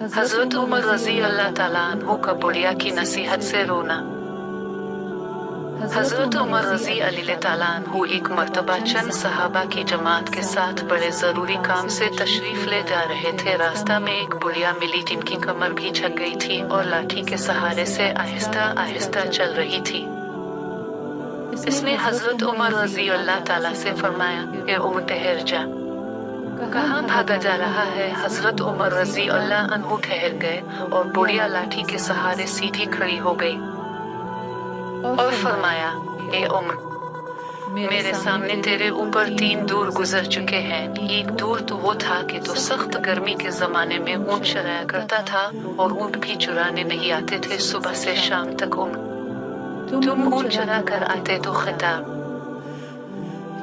हजरत उमर रजी अल्लाह ताला अन्हु का बुढ़िया की नसीहत से रोना। हजरत उमर रजी अल्लाह ताला अन्हु एक मर्तबा चंद सहाबा की जमात के साथ बड़े जरूरी काम से तशरीफ ले जा रहे थे। रास्ता में एक बुढ़िया मिली जिनकी कमर भी झक गई थी और लाठी के सहारे से आहिस्ता आहिस्ता चल रही थी। इसने हजरत उमर रजी अल्लाह ताला से फरमाया, ए उमर ठहर जा, कहाँ भागा जा रहा है। हजरत उमर रजी अल्लाह अन्हु ठहर गए और बुढ़िया लाठी के सहारे सीधी खड़ी हो गई और फरमाया, ए उमर, मेरे सामने तेरे ऊपर 3 दूर गुजर चुके हैं। एक दूर तो वो था कि तो सख्त गर्मी के जमाने में ऊँट चराया करता था और ऊँट भी चुराने नहीं आते थे सुबह से शाम तक। उमर, तुम ऊँट चरा कर आते तो खिताब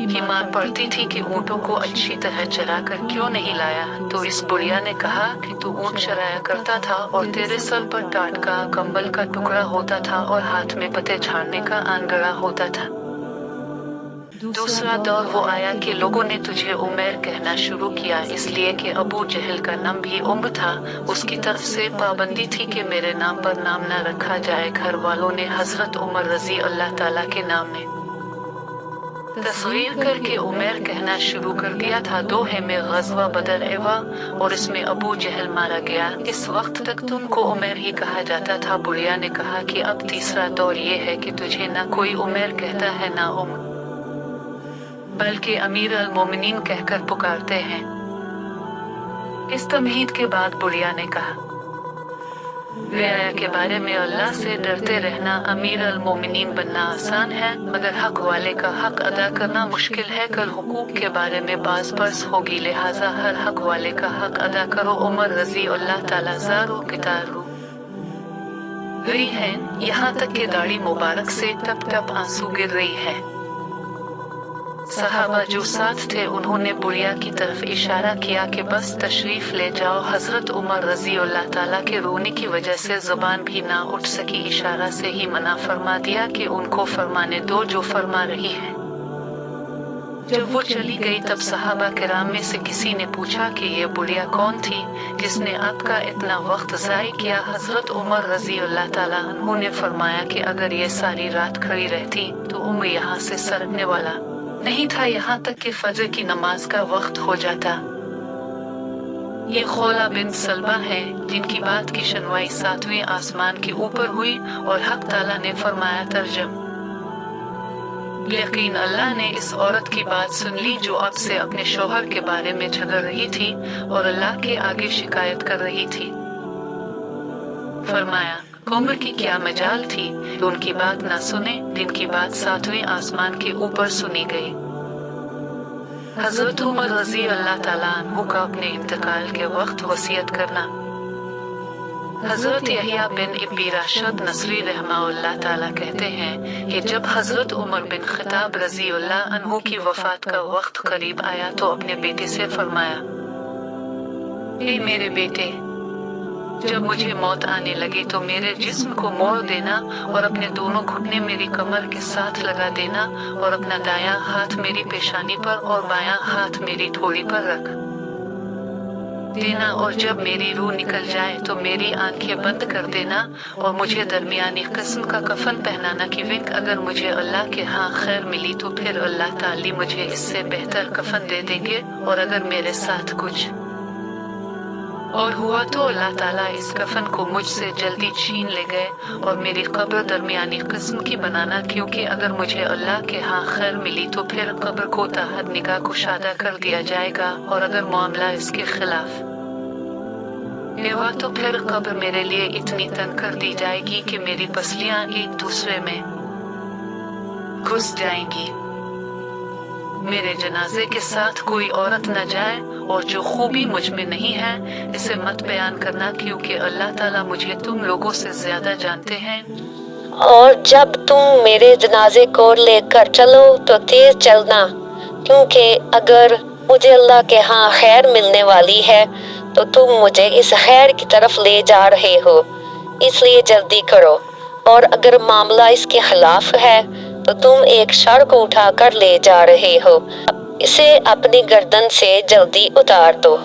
की मार पड़ती थी कि ऊँटों को अच्छी तरह चरा कर क्यों नहीं लाया। तो इस बुढ़िया ने कहा कि तू ऊँट चराया करता था और तेरे सर पर टाट का कंबल का टुकड़ा होता था और हाथ में पत्ते झाड़ने का आंगड़ा होता था। दूसरा दौर वो आया कि लोगों ने तुझे उमर कहना शुरू किया, इसलिए कि अबू जहल का नाम भी उमर था। उसकी तरफ से पाबंदी थी कि मेरे नाम पर नाम न रखा जाए। घर वालों ने हजरत उमर रजी अल्लाह ताला के नाम में तस्वीर करके उमर कहना शुरू कर दिया था। दोहे में गज़वा बदर एवा और इसमें अबू जहल मारा गया। इस वक्त तक तुमको उमर ही कहा जाता था। बुढ़िया ने कहा कि अब तीसरा दौर ये है कि तुझे ना कोई उमर कहता है ना उमर, बल्कि अमीर अल मोमिनीन कहकर पुकारते हैं। इस तमहीद के बाद बुढ़िया ने कहा, रियाया के बारे में अल्लाह से डरते रहना। अमीर अल मोमिनीन बनना आसान है मगर हक वाले का हक अदा करना मुश्किल है। कल हुकूक के बारे में बास बरस होगी, लिहाजा हर हक वाले का हक अदा करो। उमर रजी अल्लाह ताला ज़ारो कितारू गई है, यहाँ तक कि दाढ़ी मुबारक से टप टप आंसू गिर रही है। सहाबा जो साथ थे उन्होंने बुढ़िया की तरफ इशारा किया कि बस तशरीफ ले जाओ। हजरत उमर रजी अल्लाह ताला के रोने की वजह से जुबान भी ना उठ सकी। इशारा से ही मना फरमा दिया कि उनको फरमाने दो जो फरमा रही है। जब वो चली गई तब सहाबा किराम में से किसी ने पूछा कि ये बुढ़िया कौन थी जिसने आपका इतना वक्त ज़ाय किया। हजरत उमर रजी अल्लाह ताला अन्हु ने फरमाया कि अगर ये सारी रात खड़ी रहती तो उम्र यहाँ से सरकने वाला नहीं था, यहाँ तक कि फजर की नमाज का वक्त हो जाता। ये खौला बिन सलबा है जिनकी बात की शनवाई 7वें आसमान के ऊपर हुई और हक ताला ने फरमाया, तर्जम, यकीन अल्लाह ने इस औरत की बात सुन ली जो अब से अपने शौहर के बारे में झगड़ रही थी और अल्लाह के आगे शिकायत कर रही थी। फरमाया, उम्र की क्या मजाल थी तो उनकी बात न सुने जिनकी बात 7वें आसमान के ऊपर सुनी गई। हजरत उमर रजी अल्लाह ताला अन्हु का अपने इंतकाल के वक्त वसीयत करना। हजरत यहिया बिन इब्बी राशिद नसरी रहमाहुल्लाह ताला कहते हैं कि जब हजरत उमर बिन खिताब रजी अल्लाह अन्हु की वफात का वक्त करीब आया तो अपने बेटे से फरमाया, ए मेरे बेटे, जब मुझे मौत आने लगे तो मेरे जिस्म को मोड़ देना और अपने दोनों घुटने मेरी कमर के साथ लगा देना और अपना दायां हाथ मेरी पेशानी पर और बायां हाथ मेरी ठोड़ी पर रख देना और जब मेरी रूह निकल जाए तो मेरी आंखें बंद कर देना और मुझे दरमियानी किस्म का कफन पहनाना कि विंक अगर मुझे अल्लाह के हाँ खैर मिली तो फिर अल्लाह ताली मुझे इससे बेहतर कफन दे देंगे और अगर मेरे साथ कुछ और हुआ तो अल्लाह ताला इस कफन को मुझसे जल्दी छीन ले गए और मेरी कब्र दरमियानी किस्म की बनाना, क्योंकि अगर मुझे अल्लाह के हाँ खैर मिली तो फिर कब्र को तहत निगाह कुशादा कर दिया जाएगा और अगर मामला इसके खिलाफ हुआ तो फिर कब्र मेरे लिए इतनी तंग कर दी जाएगी कि मेरी पसलियां एक दूसरे में घुस जाएंगी। मेरे जनाजे के साथ कोई औरत न जाए और जो खूबी मुझ में नहीं है इसे मत बयान करना, क्योंकि अल्लाह ताला मुझे तुम लोगों से ज्यादा जानते हैं। और जब तुम मेरे जनाजे को लेकर चलो तो तेज चलना, क्योंकि अगर मुझे अल्लाह के हाँ खैर मिलने वाली है तो तुम मुझे इस खैर की तरफ ले जा रहे हो, इसलिए जल्दी करो। और अगर मामला इसके खिलाफ है तो तुम एक शर को उठा कर ले जा रहे हो, इसे अपनी गर्दन से जल्दी उतार दो।